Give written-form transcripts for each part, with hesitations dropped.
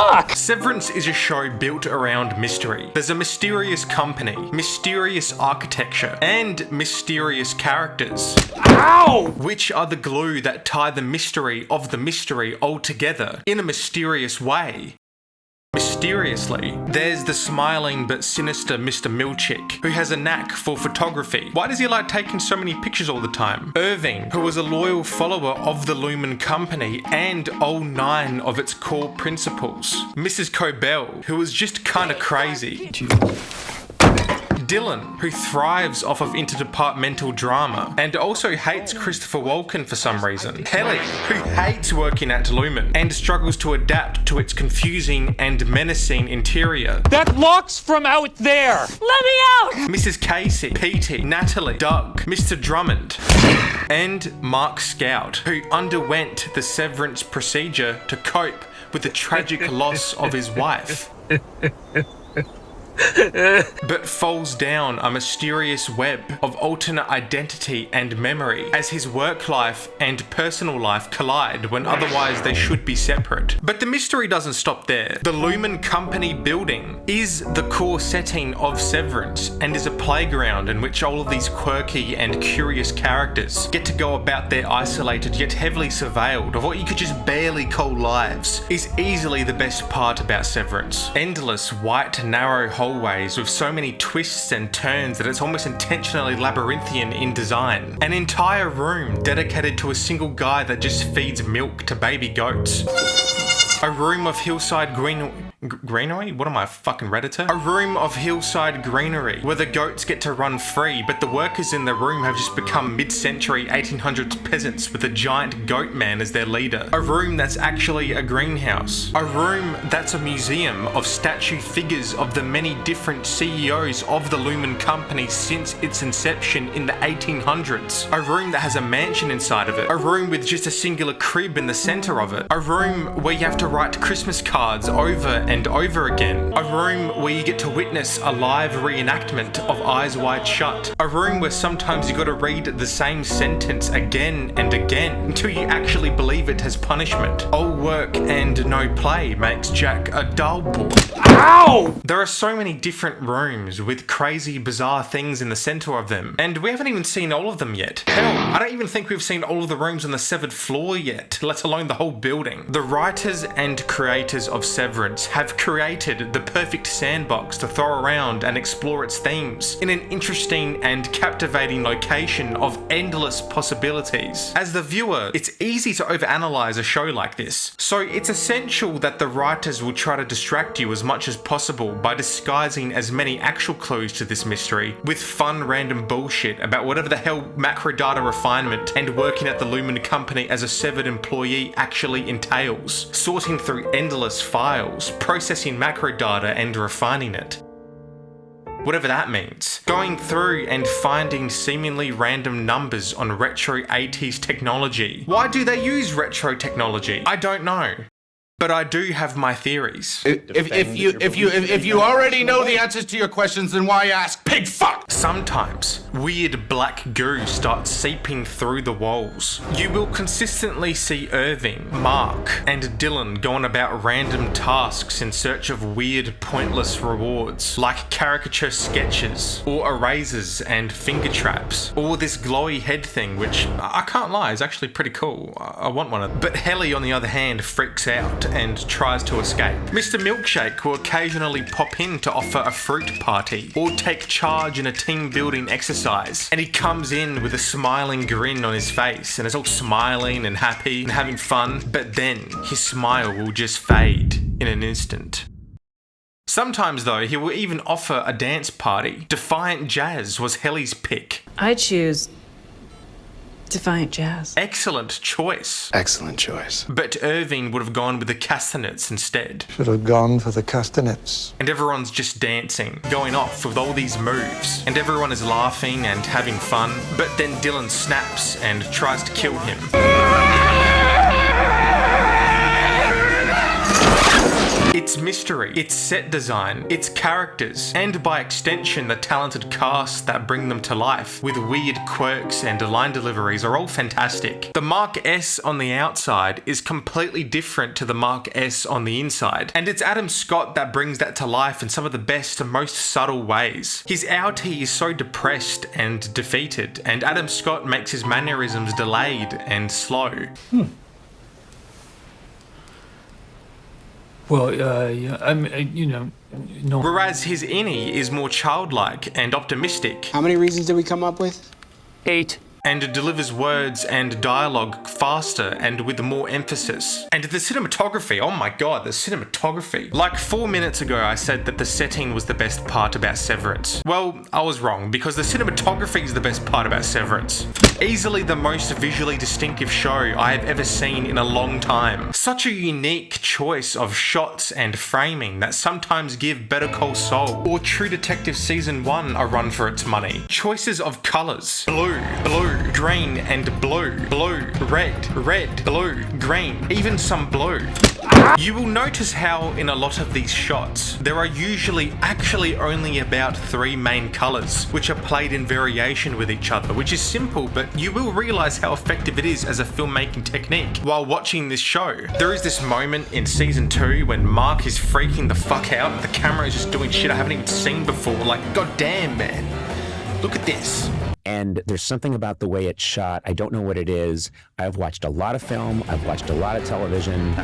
fuck? Severance is a show built around mystery. There's a mysterious company, mysterious architecture, and mysterious characters. Ow! Which are the glue that tie the mystery of the mystery all together in a mysterious way. Mysteriously, there's the smiling but sinister Mr. Milchick, who has a knack for photography. Why does he like taking so many pictures all the time? Irving, who was a loyal follower of the Lumen Company and all 9 of its core principles. Mrs. Cobell, who was just kinda crazy. Dylan, who thrives off of interdepartmental drama and also hates Christopher Walken for some reason. Helly, who hates working at Lumen and struggles to adapt to its confusing and menacing interior. That lock's from out there! Let me out! Mrs. Casey, Petey, Natalie, Doug, Mr. Drummond, and Mark Scout, who underwent the severance procedure to cope with the tragic loss of his wife. But falls down a mysterious web of alternate identity and memory as his work life and personal life collide when otherwise they should be separate. But the mystery doesn't stop there. The Lumen Company building is the core setting of Severance and is a playground in which all of these quirky and curious characters get to go about their isolated yet heavily surveilled of what you could just barely call lives. Is easily the best part about Severance. Endless white narrow hallways with so many twists and turns that it's almost intentionally labyrinthian in design. An entire room dedicated to a single guy that just feeds milk to baby goats. A room of hillside greenery? What am I, fucking Redditor? A room of hillside greenery where the goats get to run free, but the workers in the room have just become mid-century 1800s peasants with a giant goat man as their leader. A room that's actually a greenhouse. A room that's a museum of statue figures of the many different CEOs of the Lumen Company since its inception in the 1800s. A room that has a mansion inside of it. A room with just a singular crib in the center of it. A room where you have to write Christmas cards over and over again. A room where you get to witness a live reenactment of Eyes Wide Shut. A room where sometimes you gotta read the same sentence again and again until you actually believe it as punishment. All work and no play makes Jack a dull boy. Ow! There are so many different rooms with crazy, bizarre things in the center of them, and we haven't even seen all of them yet. Hell, I don't even think we've seen all of the rooms on the 7th floor yet, let alone the whole building. The writers and creators of Severance have created the perfect sandbox to throw around and explore its themes in an interesting and captivating location of endless possibilities. As the viewer, it's easy to overanalyze a show like this, so it's essential that the writers will try to distract you as much as possible by disguising as many actual clues to this mystery with fun random bullshit about whatever the hell macro data refinement and working at the Lumen Company as a severed employee actually entails. Sorting through endless files, processing macro data and refining it. Whatever that means. Going through and finding seemingly random numbers on retro 80s technology. Why do they use retro technology? I don't know. But I do have my theories. If you already know the answers to your questions, then why ask pig fuck? Sometimes weird black goo starts seeping through the walls. You will consistently see Irving, Mark, and Dylan going about random tasks in search of weird, pointless rewards, like caricature sketches, or erasers and finger traps, or this glowy head thing, which I can't lie is actually pretty cool. I want one of them. But Helly, on the other hand, freaks out and tries to escape. Mr. Milkshake will occasionally pop in to offer a fruit party or take charge in a team building exercise, and he comes in with a smiling grin on his face and is all smiling and happy and having fun, but then his smile will just fade in an instant. Sometimes though, he will even offer a dance party. Defiant Jazz was Helly's pick. I choose Defiant Jazz. Excellent choice. Excellent choice. But Irving would have gone with the castanets instead. Should have gone for the castanets. And everyone's just dancing, going off with all these moves. And everyone is laughing and having fun. But then Dylan snaps and tries to kill him. its mystery, its set design, its characters, and by extension the talented cast that bring them to life with weird quirks and line deliveries are all fantastic. The Mark S on the outside is completely different to the Mark S on the inside, and it's Adam Scott that brings that to life in some of the best and most subtle ways. His outie is so depressed and defeated, and Adam Scott makes his mannerisms delayed and slow. Well, yeah, I mean, no. Whereas his innie is more childlike and optimistic. How many reasons did we come up with? 8. And delivers words and dialogue faster and with more emphasis. And the cinematography, oh my god, the cinematography. Like 4 minutes ago I said that the setting was the best part about Severance. Well, I was wrong, because the cinematography is the best part about Severance. Easily the most visually distinctive show I have ever seen in a long time. Such a unique choice of shots and framing that sometimes give Better Call Saul or True Detective Season 1 a run for its money. Choices of colours. Blue, green and blue, red, blue, green, even some blue. You will notice how in a lot of these shots, there are usually actually only about 3 main colours, which are played in variation with each other, which is simple, but you will realise how effective it is as a filmmaking technique while watching this show. There is this moment in season 2 when Mark is freaking the fuck out and the camera is just doing shit I haven't even seen before, like, god damn man, look at this. And there's something about the way it's shot. I don't know what it is. I've watched a lot of film. I've watched a lot of television.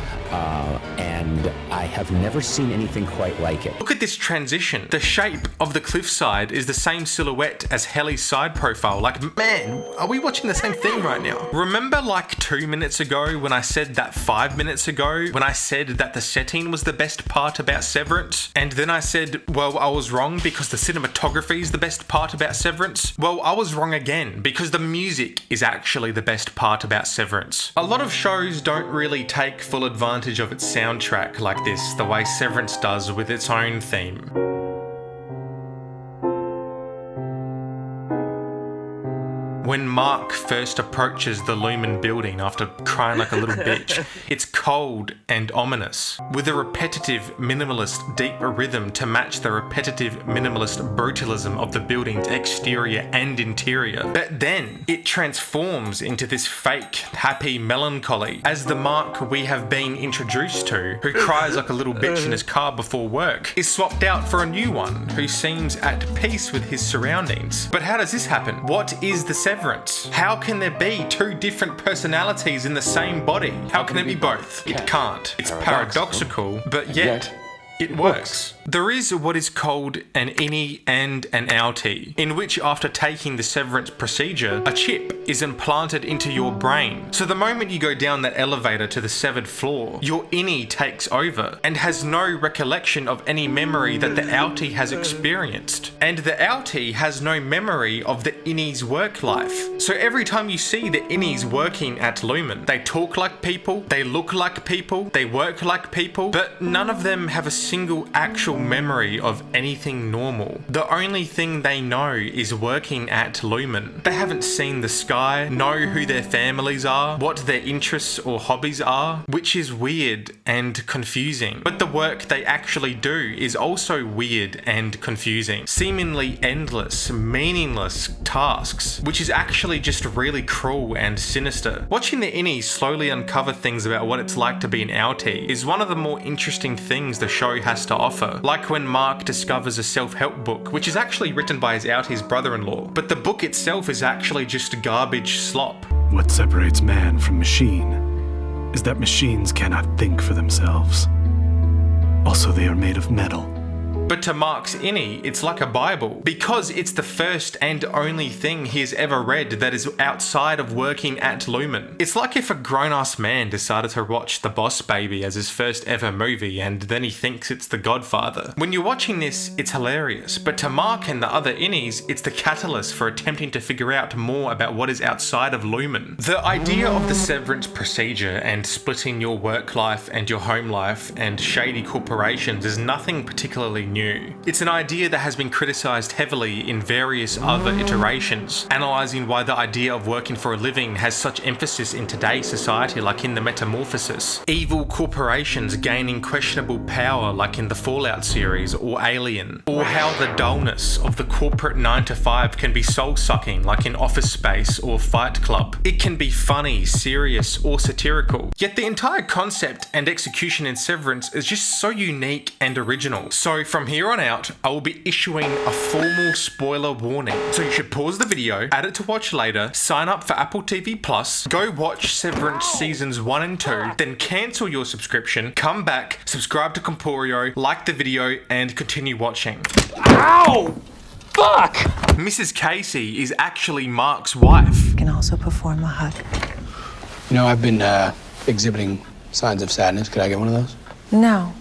And I have never seen anything quite like it. Look at this transition. The shape of the cliffside is the same silhouette as Helly's side profile. Like, man, are we watching the same thing right now? Remember like 2 minutes ago when I said that 5 minutes ago when I said that the setting was the best part about Severance? And then I said, well, I was wrong because the cinematography is the best part about Severance? Well, I was wrong again because the music is actually the best part about Severance. A lot of shows don't really take full advantage of its soundtrack like this, the way Severance does with its own theme. When Mark first approaches the Lumen building after crying like a little bitch, it's cold and ominous, with a repetitive minimalist deep rhythm to match the repetitive minimalist brutalism of the building's exterior and interior. But then it transforms into this fake, happy melancholy as the Mark we have been introduced to, who cries like a little bitch in his car before work, is swapped out for a new one who seems at peace with his surroundings. But how does this happen? What is the Severance? How can there be 2 different personalities in the same body? How can it be both? It can't. It's paradoxical, but yet it works. There is what is called an innie and an outie, in which after taking the Severance procedure, a chip is implanted into your brain. So the moment you go down that elevator to the severed floor, your innie takes over and has no recollection of any memory that the outie has experienced. And the outie has no memory of the innie's work life. So every time you see the innies working at Lumen, they talk like people, they look like people, they work like people, but none of them have a single actual memory of anything normal. The only thing they know is working at Lumen. They haven't seen the sky, know who their families are, what their interests or hobbies are, which is weird and confusing. But the work they actually do is also weird and confusing. Seemingly endless, meaningless tasks, which is actually just really cruel and sinister. Watching the innies slowly uncover things about what it's like to be an outie is one of the more interesting things the show has to offer. Like when Mark discovers a self-help book, which is actually written by his outie's brother-in-law, but the book itself is actually just garbage slop. What separates man from machine is that machines cannot think for themselves. Also, they are made of metal. But to Mark's innie, it's like a Bible, because it's the first and only thing he has ever read that is outside of working at Lumen. It's like if a grown-ass man decided to watch The Boss Baby as his first ever movie and then he thinks it's The Godfather. When you're watching this, it's hilarious, but to Mark and the other innies, it's the catalyst for attempting to figure out more about what is outside of Lumen. The idea of the Severance procedure and splitting your work life and your home life and shady corporations is nothing particularly new. new. It's an idea that has been criticised heavily in various other iterations, analysing why the idea of working for a living has such emphasis in today's society, like in the Metamorphosis. Evil corporations gaining questionable power, like in the Fallout series or Alien. Or how the dullness of the corporate 9 to 5 can be soul-sucking, like in Office Space or Fight Club. It can be funny, serious, or satirical. Yet the entire concept and execution in Severance is just so unique and original. So from here on out, I will be issuing a formal spoiler warning. So you should pause the video, add it to watch later, sign up for Apple TV Plus, go watch Severance seasons 1 and 2, then cancel your subscription, come back, subscribe to Comporio, like the video, and continue watching. Ow! Fuck! Mrs. Casey is actually Mark's wife. Can also perform a hug. You know, I've been exhibiting signs of sadness. Could I get one of those? No.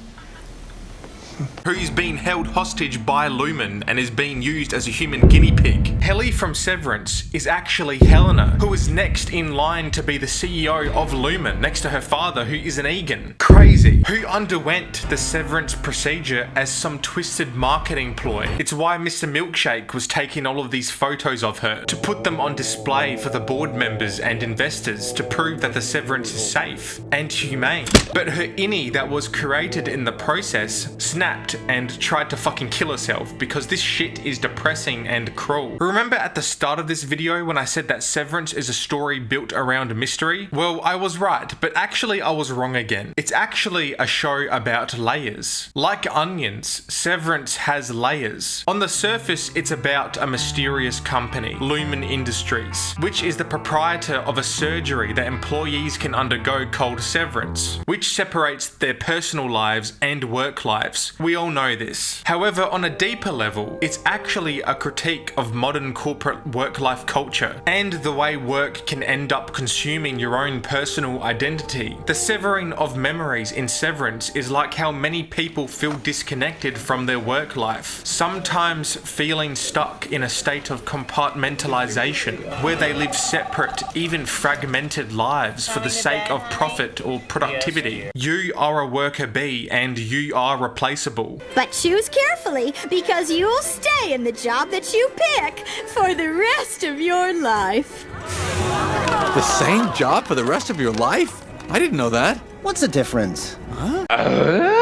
Who's been held hostage by Lumen and is being used as a human guinea pig. Helly from Severance is actually Helena, who is next in line to be the CEO of Lumen, next to her father, who is an Egan. Crazy. Who underwent the Severance procedure as some twisted marketing ploy. It's why Mr. Milkshake was taking all of these photos of her, to put them on display for the board members and investors to prove that the Severance is safe and humane. But her innie that was created in the process snapped and tried to fucking kill herself because this shit is depressing and cruel. Remember at the start of this video when I said that Severance is a story built around mystery? Well, I was right, but actually I was wrong again. It's actually a show about layers. Like onions, Severance has layers. On the surface, it's about a mysterious company, Lumen Industries, which is the proprietor of a surgery that employees can undergo called Severance, which separates their personal lives and work lives. We all know this. However, on a deeper level, it's actually a critique of modern corporate work-life culture and the way work can end up consuming your own personal identity. The severing of memories in Severance is like how many people feel disconnected from their work life, sometimes feeling stuck in a state of compartmentalization, where they live separate, even fragmented lives for the sake of profit or productivity. You are a worker bee and you are replaceable. But choose carefully, because you'll stay in the job that you pick for the rest of your life. The same job for the rest of your life? I didn't know that. What's the difference?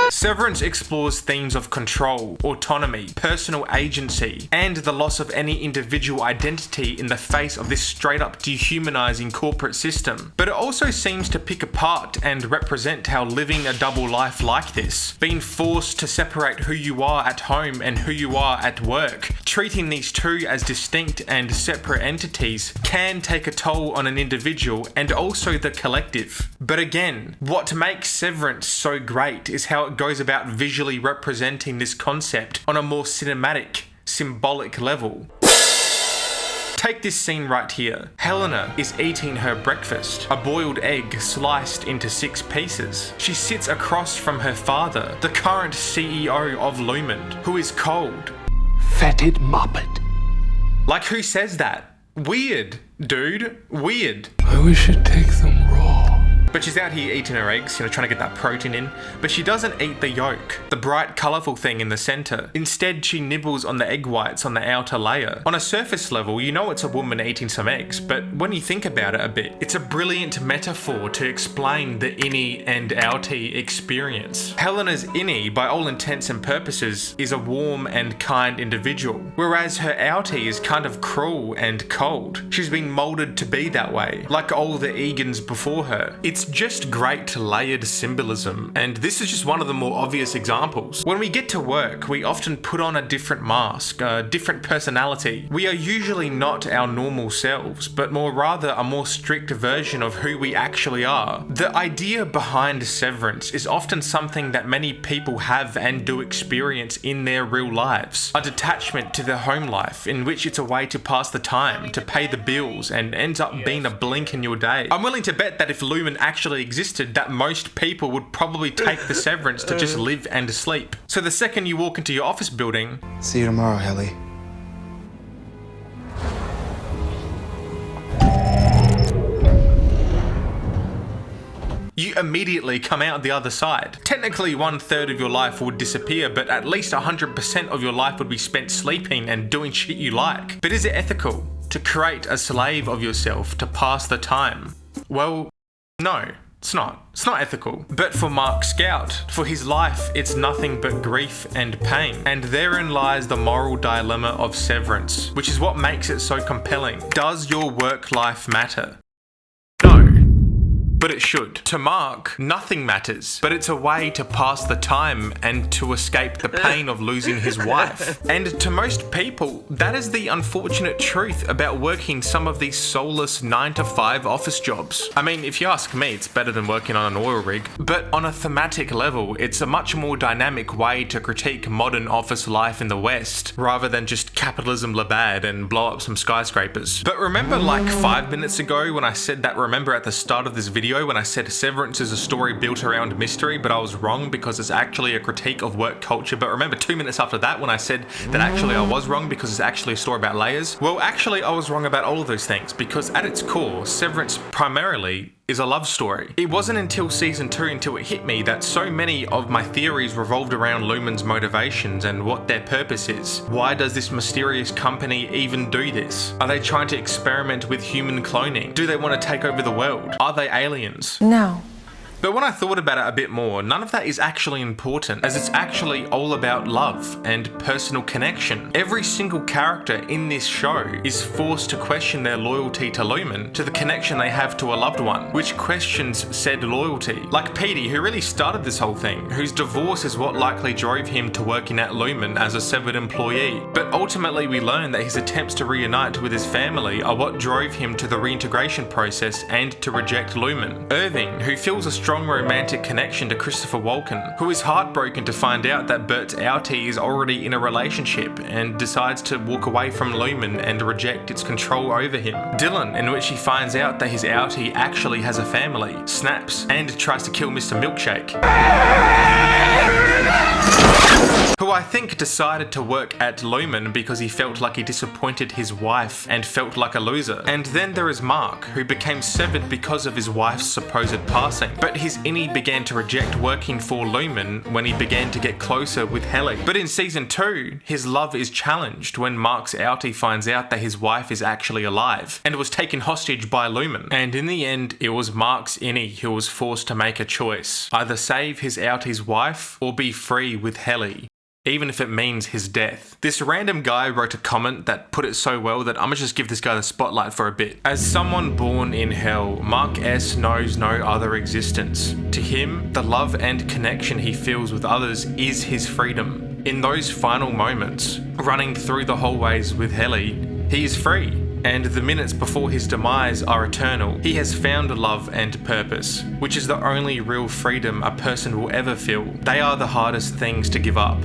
Severance explores themes of control, autonomy, personal agency, and the loss of any individual identity in the face of this straight-up dehumanizing corporate system. But it also seems to pick apart and represent how living a double life like this, being forced to separate who you are at home and who you are at work, treating these two as distinct and separate entities, can take a toll on an individual and also the collective. But again, what makes Severance so great is how it goes about visually representing this concept on a more cinematic, symbolic level. Take this scene right here. Helena is eating her breakfast, a boiled egg sliced into 6 pieces. She sits across from her father, the current CEO of Lumen, who is cold. Fetid muppet. Like, who says that? Weird, dude. Weird. I wish you'd take them raw. But she's out here eating her eggs, trying to get that protein in. But she doesn't eat the yolk, the bright, colourful thing in the centre. Instead, she nibbles on the egg whites on the outer layer. On a surface level, you know it's a woman eating some eggs, but when you think about it a bit, it's a brilliant metaphor to explain the innie and outie experience. Helena's innie, by all intents and purposes, is a warm and kind individual, whereas her outie is kind of cruel and cold. She's been moulded to be that way, like all the Egans before her. It's just great layered symbolism, and this is just one of the more obvious examples. When we get to work, we often put on a different mask, a different personality. We are usually not our normal selves, but rather a more strict version of who we actually are. The idea behind Severance is often something that many people have and do experience in their real lives. A detachment to their home life, in which it's a way to pass the time, to pay the bills, and ends up being a blink in your day. I'm willing to bet that if Lumen actually existed, that most people would probably take the Severance to just live and sleep. So the second you walk into your office building... See you tomorrow, Helly. you immediately come out the other side. Technically 1/3 of your life would disappear, but at least 100% of your life would be spent sleeping and doing shit you like. But is it ethical to create a slave of yourself to pass the time? Well, no. It's not. It's not ethical. But for Mark Scout, for his life, it's nothing but grief and pain. And therein lies the moral dilemma of Severance, which is what makes it so compelling. Does your work life matter? No. But it should. To Mark, nothing matters, but it's a way to pass the time and to escape the pain of losing his wife. And to most people, that is the unfortunate truth about working some of these soulless 9-to-5 office jobs. I mean, if you ask me, it's better than working on an oil rig, but on a thematic level, it's a much more dynamic way to critique modern office life in the West, rather than just capitalism la bad and blow up some skyscrapers. But remember like 5 minutes ago when I said that remember at the start of this video when I said Severance is a story built around mystery, but I was wrong because it's actually a critique of work culture. But remember 2 minutes after that when I said that actually I was wrong because it's actually a story about layers? Well, actually I was wrong about all of those things because at its core, Severance primarily is a love story. It wasn't until season 2 until it hit me that so many of my theories revolved around Lumen's motivations and what their purpose is. Why does this mysterious company even do this? Are they trying to experiment with human cloning? Do they want to take over the world? Are they aliens? No. But when I thought about it a bit more, none of that is actually important, as it's actually all about love and personal connection. Every single character in this show is forced to question their loyalty to Lumen, to the connection they have to a loved one, which questions said loyalty. Like Petey, who really started this whole thing, whose divorce is what likely drove him to working at Lumen as a severed employee. But ultimately we learn that his attempts to reunite with his family are what drove him to the reintegration process and to reject Lumen. Irving, who feels a strong romantic connection to Christopher Walken, who is heartbroken to find out that Bert's outie is already in a relationship and decides to walk away from Lumen and reject its control over him. Dylan, in which he finds out that his outie actually has a family, snaps, and tries to kill Mr. Milkshake, who I think decided to work at Lumen because he felt like he disappointed his wife and felt like a loser. And then there is Mark, who became severed because of his wife's supposed passing. But his innie began to reject working for Lumen when he began to get closer with Helly. But in season 2, his love is challenged when Mark's outie finds out that his wife is actually alive and was taken hostage by Lumen. And in the end, it was Mark's innie who was forced to make a choice. Either save his outie's wife or be free with Helly, even if it means his death. This random guy wrote a comment that put it so well that I'm gonna just give this guy the spotlight for a bit. As someone born in hell, Mark S knows no other existence. To him, the love and connection he feels with others is his freedom. In those final moments, running through the hallways with Helly, he is free. And the minutes before his demise are eternal. He has found love and purpose, which is the only real freedom a person will ever feel. They are the hardest things to give up.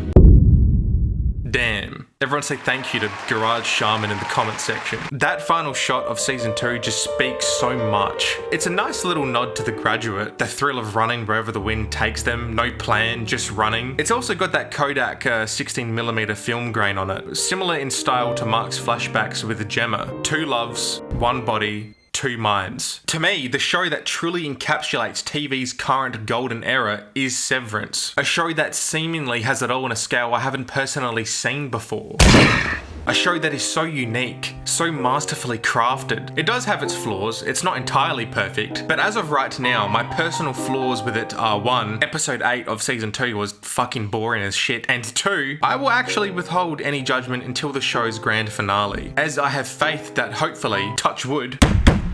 Damn. Everyone say thank you to Garage Shaman in the comment section. That final shot of season 2 just speaks so much. It's a nice little nod to The Graduate, the thrill of running wherever the wind takes them, no plan, just running. It's also got that Kodak 16mm film grain on it, similar in style to Mark's flashbacks with Gemma. 2 loves, 1 body, 2 minds. To me, the show that truly encapsulates TV's current golden era is Severance. A show that seemingly has it all on a scale I haven't personally seen before. A show that is so unique, so masterfully crafted. It does have its flaws, it's not entirely perfect, but as of right now, my personal flaws with it are 1, episode 8 of season 2 was fucking boring as shit, and 2, I will actually withhold any judgment until the show's grand finale, as I have faith that hopefully, touch wood,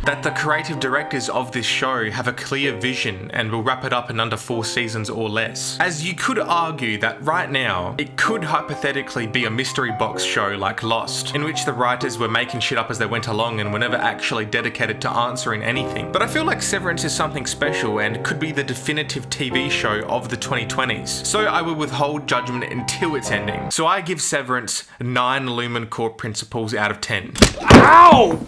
that the creative directors of this show have a clear vision and will wrap it up in under 4 seasons or less. As you could argue that right now, it could hypothetically be a mystery box show like Lost, in which the writers were making shit up as they went along and were never actually dedicated to answering anything. But I feel like Severance is something special and could be the definitive TV show of the 2020s, so I will withhold judgment until its ending. So I give Severance 9 Lumen Core principles out of 10. Ow!